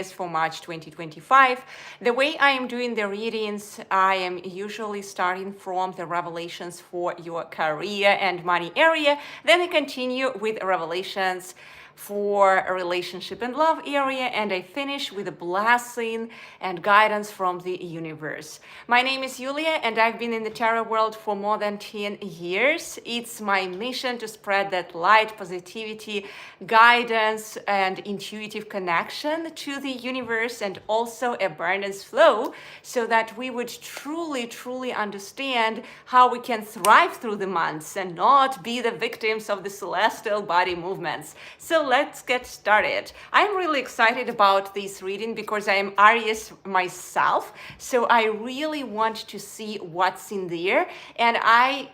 for March 2025. The way I am doing the readings, I am usually starting from the revelations for your career and money area. Then I continue with revelations for a relationship and love area, and I finish with a blessing and guidance from the universe. My name is Yulia, and I've been in the tarot world for more than 10 years. It's my mission to spread that light, positivity, guidance, and intuitive connection to the universe, and also abundance flow, so that we would truly understand how we can thrive through the months and not be the victims of the celestial body movements. So let's get started. I'm really excited about this reading because I am ARIES myself, so I really want to see what's in there, and I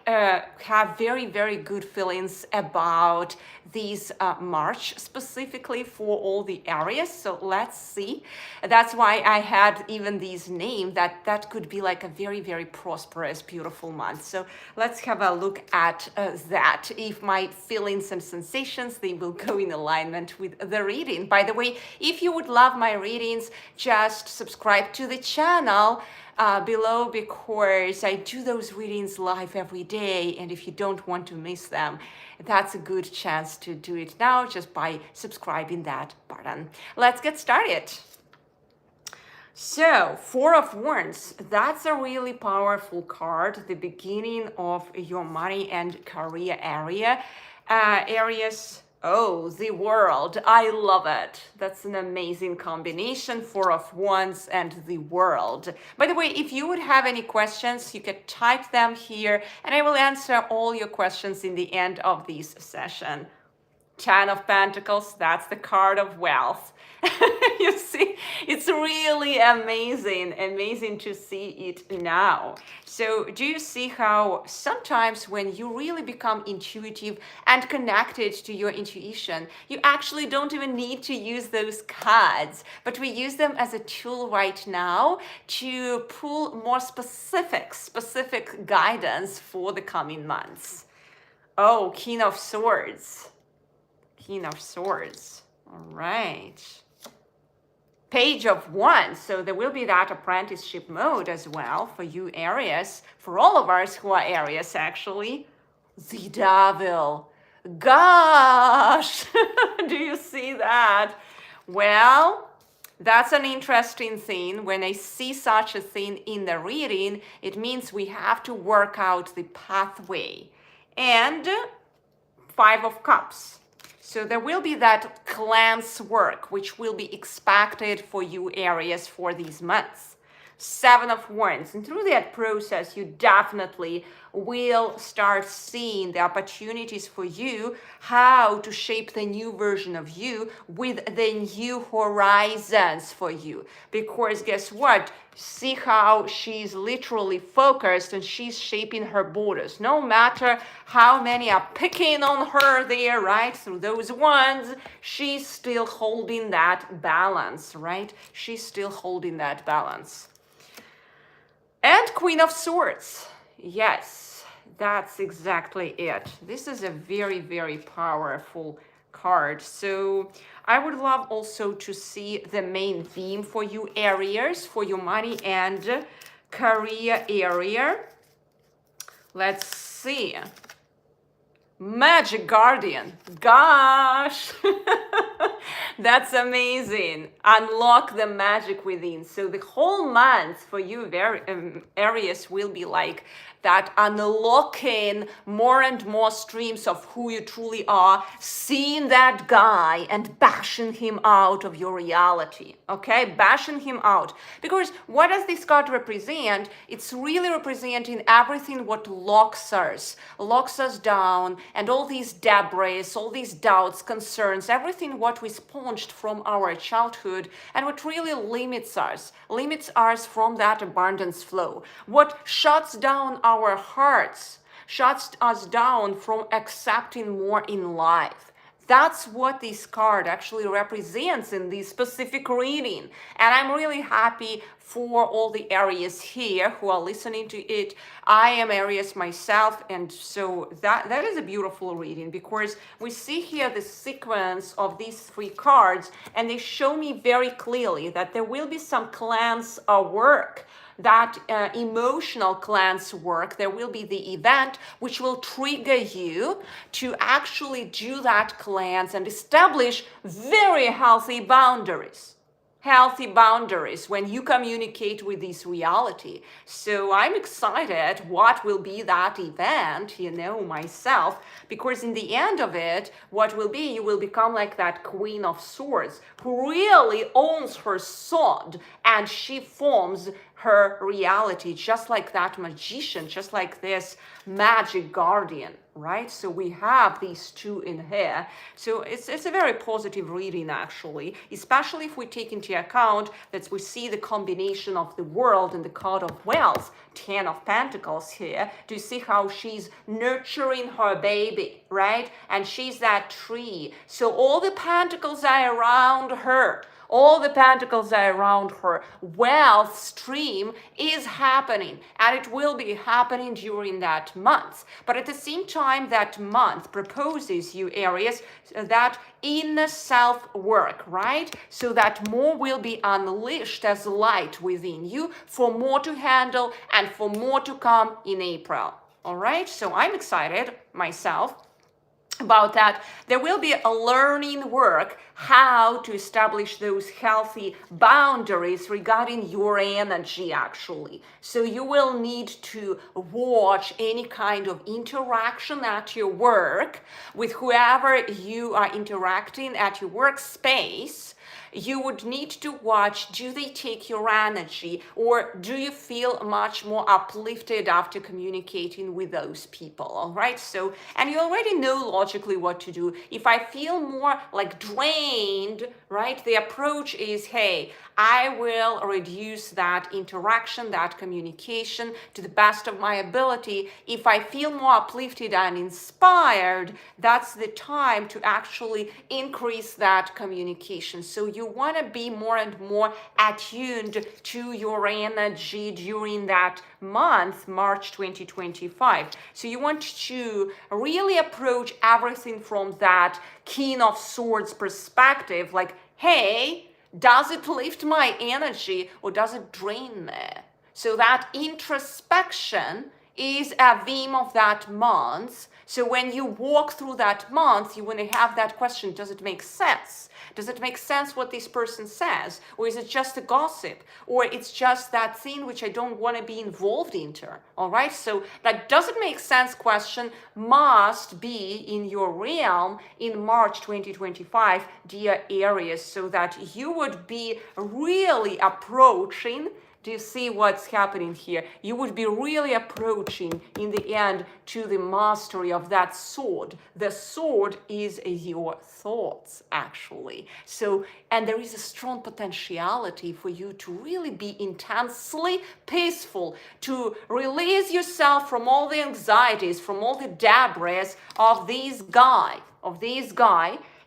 have very good feelings about these March specifically for all the ARIES. So let's see. That's why I had even these names that could be like a very prosperous, beautiful month. So let's have a look at that. If my feelings and sensations, they will go in alignment with the reading. By the way, if you would love my readings, just subscribe to the channel below, because I do those readings live every day, and if you don't want to miss them, that's a good chance to do it now just by subscribing that button. Let's get started. So, Four of Wands, that's a really powerful card, the beginning of your money and career area. Areas. Oh, the World. I love it. That's an amazing combination, Four of Wands and the World. By the way, if you would have any questions, you can type them here, and I will answer all your questions in the end of this session. Ten of Pentacles, that's the card of wealth. You see, it's really amazing to see it now. So do you see how sometimes when you really become intuitive and connected to your intuition, you actually don't even need to use those cards, but we use them as a tool right now to pull more specific guidance for the coming months. Oh, King of Swords. King of Swords. All right. Page of Wands. So there will be that apprenticeship mode as well for you Aries, for all of us who are Aries actually. The Devil. Gosh, do you see that? Well, that's an interesting thing. When I see such a thing in the reading, it means we have to work out the pathway. And Five of Cups. So there will be that cleanse work, which will be expected for you Aries for these months. Seven of Wands, and through that process, you definitely will start seeing the opportunities for you, how to shape the new version of you with the new horizons for you. Because guess what? See how she's literally focused and she's shaping her borders. No matter how many are picking on her there, right? Through those ones, she's still holding that balance, right? She's still holding that balance. And Queen of Swords. Yes, that's exactly it. This is a very powerful card. So I would love also to see the main theme for you Aries, for your money and career area. Let's see. Magic Guardian. Gosh, that's amazing. Unlock the magic within. So the whole month for you Aries will be like that, unlocking more and more streams of who you truly are, seeing that guy and bashing him out of your reality, okay? Bashing him out. Because what does this card represent? It's really representing everything what locks us down, and all these debris, all these doubts, concerns, everything what we sponged from our childhood, and what really limits us from that abundance flow. What shuts down our hearts, shuts us down from accepting more in life. That's what this card actually represents in this specific reading. And I'm really happy for all the Aries here who are listening to it. I am Aries myself, and so that is a beautiful reading, because we see here the sequence of these three cards, and they show me very clearly that there will be some cleanse work, that emotional cleanse work. There will be the event which will trigger you to actually do that cleanse and establish very healthy boundaries. Healthy boundaries when you communicate with this reality. So I'm excited what will be that event, myself, because in the end of it, what will be, you will become like that Queen of Swords who really owns her sword, and she forms her reality, just like that magician, just like this magic guardian, right? So we have these two in here. So it's a very positive reading, actually, especially if we take into account that we see the combination of the world and the card of wealth, 10 of Pentacles here. Do you see how she's nurturing her baby, right? And she's that tree. So all the pentacles are around her. All the pentacles are around her. Wealth stream is happening, and it will be happening during that month. But at the same time, that month proposes you, Aries, that inner self-work, right? So that more will be unleashed as light within you for more to handle and for more to come in April. All right? So I'm excited myself about that. There will be a learning work how to establish those healthy boundaries regarding your energy, actually. So you will need to watch any kind of interaction at your work with whoever you are interacting at your workspace. You would need to watch, do they take your energy, or do you feel much more uplifted after communicating with those people? All right, so, and you already know logically what to do. If I feel more like drained, right, the approach is, hey, I will reduce that interaction, that communication to the best of my ability. If I feel more uplifted and inspired, that's the time to actually increase that communication. So you want to be more and more attuned to your energy during that month, March 2025. So you want to really approach everything from that King of Swords perspective, like, hey, does it lift my energy or does it drain me? So that introspection is a theme of that month. So when you walk through that month, you want to have that question, does it make sense? Does it make sense what this person says? Or is it just a gossip? Or it's just that thing which I don't want to be involved into? All right, so that does it make sense question must be in your realm in March 2025, dear Aries, so that you would be really approaching. Do you see what's happening here? You would be really approaching in the end to the mastery of that sword. The sword is your thoughts, actually. So, and there is a strong potentiality for you to really be intensely peaceful, to release yourself from all the anxieties, from all the debris of this guy,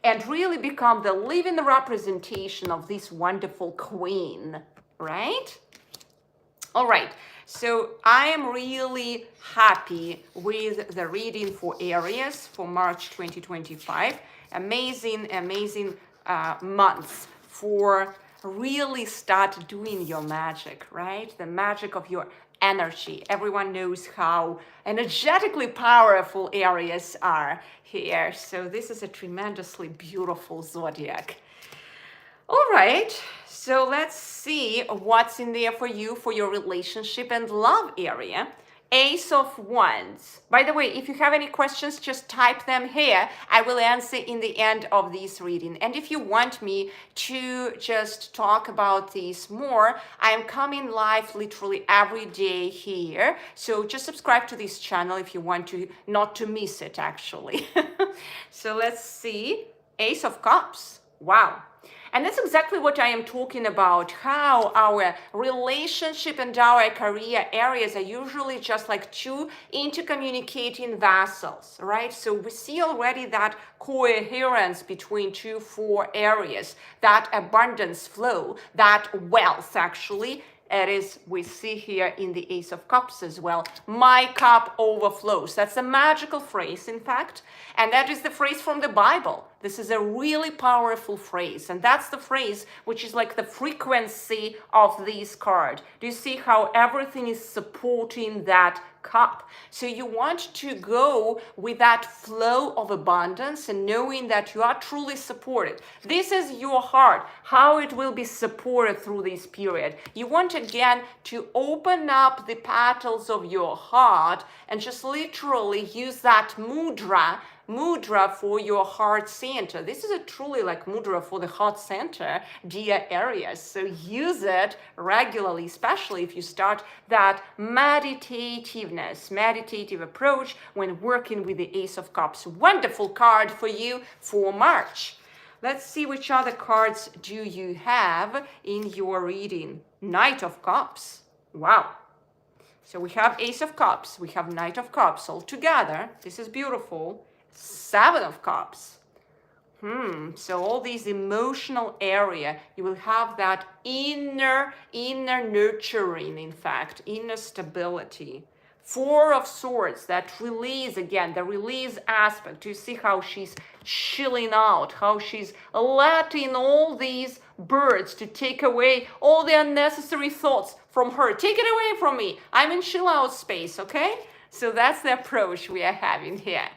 and really become the living representation of this wonderful queen, right? All right, so I am really happy with the reading for Aries for March 2025. Amazing month for really start doing your magic, right? The magic of your energy. Everyone knows how energetically powerful Aries are here. So this is a tremendously beautiful zodiac. All right, so let's see what's in there for you for your relationship and love area. Ace of Wands. By the way, if you have any questions, just type them here. I will answer in the end of this reading. And if you want me to just talk about this more, I am coming live literally every day here. So just subscribe to this channel if you want to not to miss it, actually. So let's see. Ace of Cups. Wow. And that's exactly what I am talking about, how our relationship and our career areas are usually just like two intercommunicating vessels, right? So we see already that coherence between two, four areas, that abundance flow, that wealth actually. It is, we see here in the Ace of Cups as well, my cup overflows. That's a magical phrase, in fact, and that is the phrase from the Bible. This is a really powerful phrase, and that's the phrase which is like the frequency of this card. Do you see how everything is supporting that cup? So you want to go with that flow of abundance and knowing that you are truly supported. This is your heart, how it will be supported through this period. You want again to open up the petals of your heart and just literally use that mudra for your heart center. This is a truly like mudra for the heart center, dear Aries. So use it regularly, especially if you start that meditative approach when working with the Ace of Cups. Wonderful card for you for March. Let's see which other cards do you have in your reading. Knight of Cups. Wow. So we have Ace of Cups, we have Knight of Cups all together. This is beautiful. Seven of Cups. So all these emotional area, you will have that inner nurturing, in fact, inner stability. Four of Swords, that release again, the release aspect. You see how she's chilling out, how she's letting all these birds to take away all the unnecessary thoughts from her. Take it away from me. I'm in chill out space, okay? So that's the approach we are having here.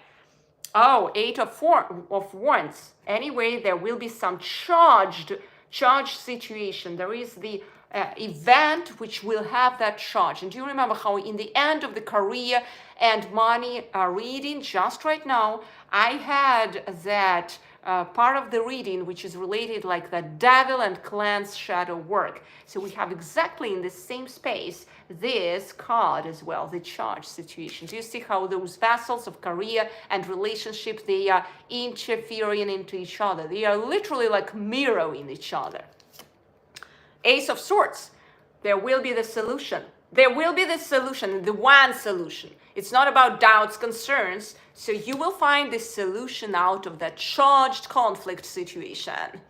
Oh, Eight of Wands. Anyway, there will be some charged situation. There is the event which will have that charge. And do you remember how in the end of the career and money reading, just right now, I had that part of the reading which is related like the devil and clan's shadow work. So we have exactly in the same space this card as well, the charge situation. Do you see how those vessels of career and relationship, they are interfering into each other? They are literally like mirroring each other. Ace of Swords. There will be the solution. There will be the solution, the one solution. It's not about doubts, concerns. So you will find the solution out of that charged conflict situation.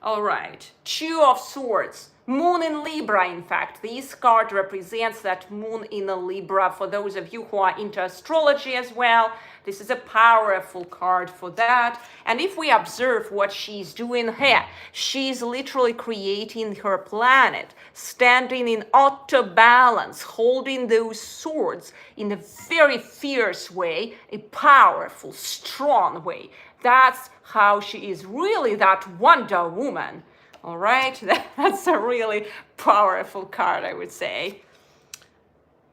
All right. Two of Swords. Moon in Libra, in fact. This card represents that moon in a Libra. For those of you who are into astrology as well, this is a powerful card for that. And if we observe what she's doing here, she's literally creating her planet, standing in auto balance, holding those swords in a very fierce way, a powerful, strong way. That's how she is really that Wonder Woman. All right, that's a really powerful card, I would say.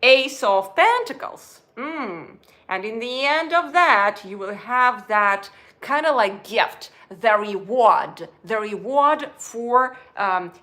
Ace of Pentacles. And in the end of that, you will have that kind of like gift, the reward for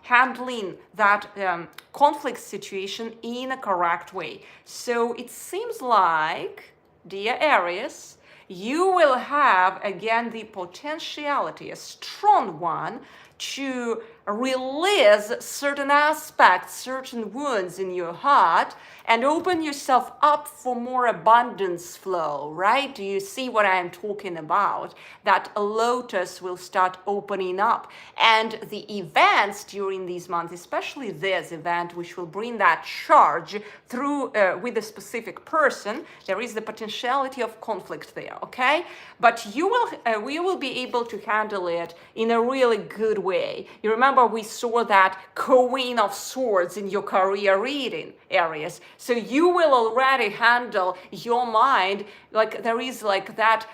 handling that conflict situation in a correct way. So it seems like, dear Aries, you will have again the potentiality, a strong one, to release certain aspects, certain wounds in your heart and open yourself up for more abundance flow, right? Do you see what I am talking about? That a lotus will start opening up. And the events during these months, especially this event, which will bring that charge through with a specific person, there is the potentiality of conflict there, okay? But we will be able to handle it in a really good way. You remember we saw that Queen of Swords in your career reading, Aries. So you will already handle your mind, like there is like that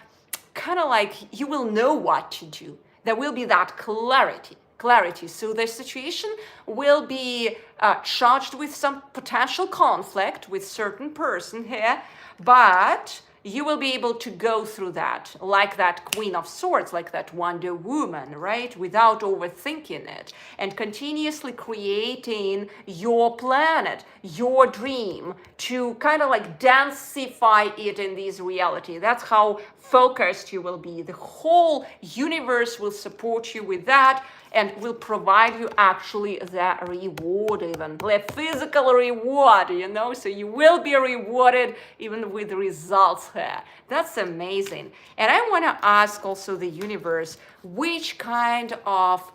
kind of like you will know what to do. There will be that clarity. So the situation will be charged with some potential conflict with certain person here, but you will be able to go through that like that Queen of Swords, like that Wonder Woman, right? Without overthinking it, and continuously creating your planet, your dream, to kind of like densify it in this reality. That's how focused you will be. The whole universe will support you with that and will provide you actually that reward, even the physical reward, you know, so you will be rewarded even with results here. That's amazing. And I want to ask also the universe, which kind of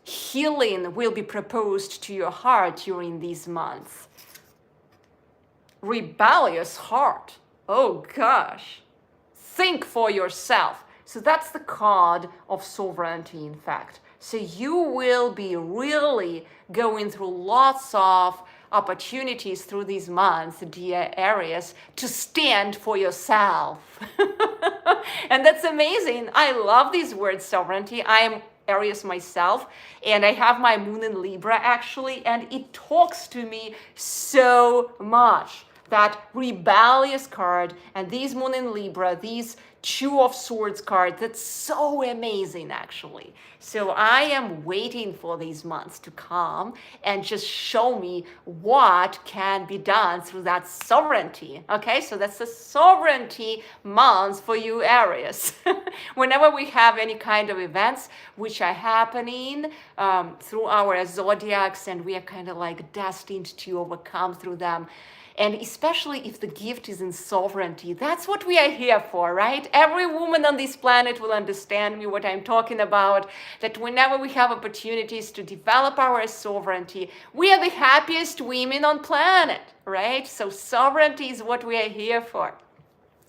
healing will be proposed to your heart during these months? Rebellious heart. Oh gosh. Think for yourself. So that's the card of sovereignty, in fact. So you will be really going through lots of opportunities through these months, dear Aries, to stand for yourself. And that's amazing. I love these words, sovereignty. I am Aries myself, and I have my moon in Libra actually, and it talks to me so much. That rebellious card and these moon in Libra, these Two of Swords card, that's so amazing actually. So I am waiting for these months to come and just show me what can be done through that sovereignty. Okay, so that's the sovereignty months for you Aries. Whenever we have any kind of events which are happening through our zodiacs, and we are kind of like destined to overcome through them. And especially if the gift is in sovereignty, that's what we are here for, right? Every woman on this planet will understand me what I'm talking about, that whenever we have opportunities to develop our sovereignty, we are the happiest women on planet, right? So sovereignty is what we are here for.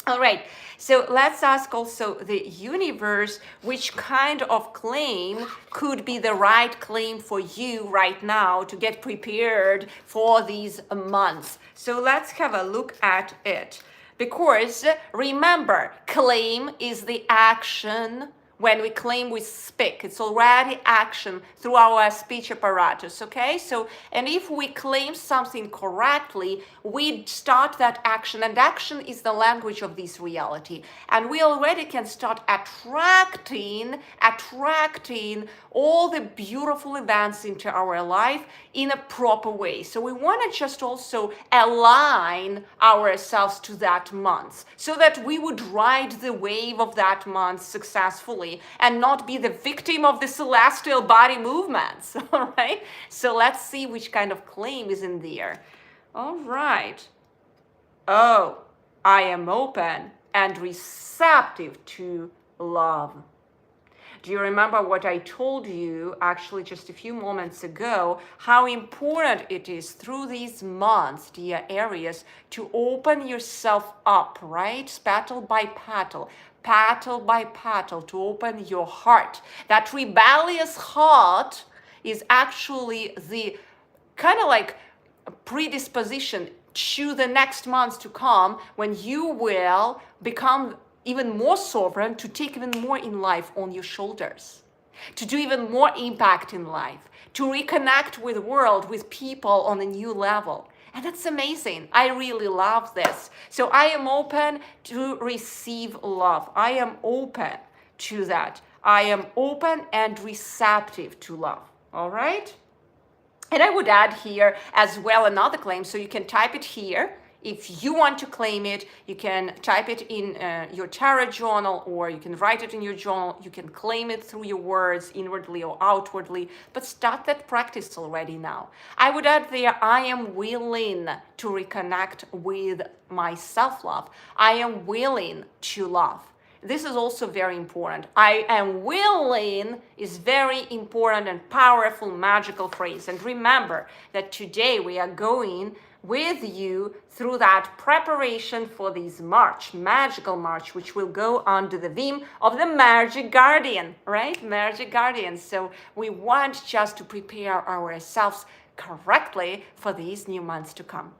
All right, so let's ask also the universe, which kind of claim could be the right claim for you right now to get prepared for these months. So let's have a look at it. Because remember, claim is the action. When we claim, we speak. It's already action through our speech apparatus, okay? So, and if we claim something correctly, we start that action, and action is the language of this reality. And we already can start attracting all the beautiful events into our life in a proper way. So we want to just also align ourselves to that month so that we would ride the wave of that month successfully and not be the victim of the celestial body movements. All right, so let's see which kind of claim is in there. All right. Oh, I am open and receptive to love. Do you remember what I told you actually just a few moments ago, how important it is through these months, dear Aries, to open yourself up, right? Petal by petal by petal, to open your heart. That rebellious heart is actually the kind of like predisposition to the next months to come, when you will become even more sovereign, to take even more in life on your shoulders, to do even more impact in life, to reconnect with the world, with people on a new level. And that's amazing. I really love this. So I am open to receive love. I am open to that. I am open and receptive to love. All right? And I would add here as well another claim. So you can type it here. If you want to claim it, you can type it in your tarot journal, or you can write it in your journal. You can claim it through your words, inwardly or outwardly, but start that practice already now. I would add there, I am willing to reconnect with my self-love. I am willing to love. This is also very important. I am willing is very important and powerful, magical phrase. And remember that today we are going with you through that preparation for this March, magical March, which will go under the theme of the Magic Guardian, right? Magic Guardian. So we want just to prepare ourselves correctly for these new months to come.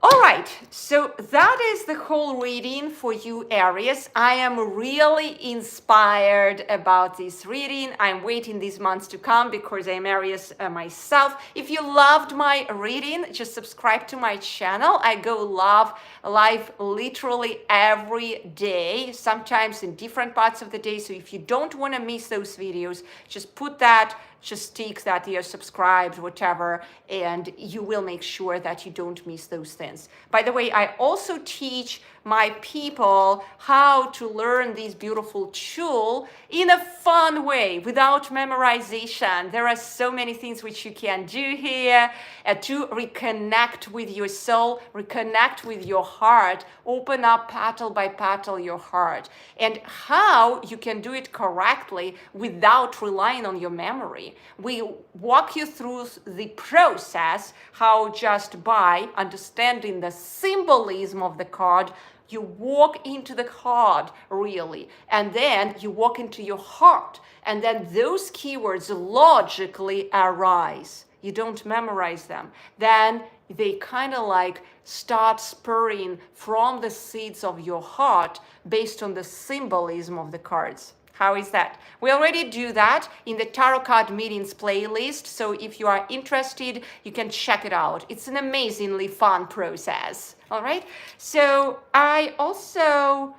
All right, so that is the whole reading for you, Aries. I am really inspired about this reading. I'm waiting these months to come because I'm Aries myself. If you loved my reading, just subscribe to my channel. I go live literally every day, sometimes in different parts of the day. So if you don't want to miss those videos, just put that, just tick that you're subscribed, whatever, and you will make sure that you don't miss those things. By the way, I also teach my people how to learn this beautiful tool in a fun way without memorization. There are so many things which you can do here to reconnect with your soul, reconnect with your heart, open up petal by petal your heart, and how you can do it correctly without relying on your memory. We walk you through the process, how just by understanding the symbolism of the card, you walk into the card really, and then you walk into your heart, and then those keywords logically arise. You don't memorize them. Then they kind of like start spurring from the seeds of your heart based on the symbolism of the cards. How is that? We already do that in the Tarot Card Meetings playlist, so if you are interested, you can check it out. It's an amazingly fun process, all right? So I also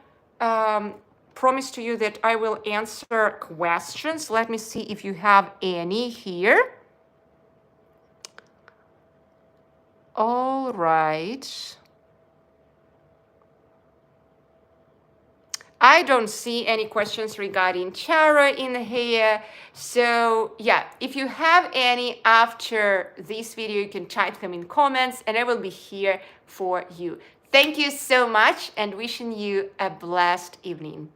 promise to you that I will answer questions. Let me see if you have any here. All right. I don't see any questions regarding tarot in here. So yeah, if you have any after this video, you can type them in comments and I will be here for you. Thank you so much and wishing you a blessed evening.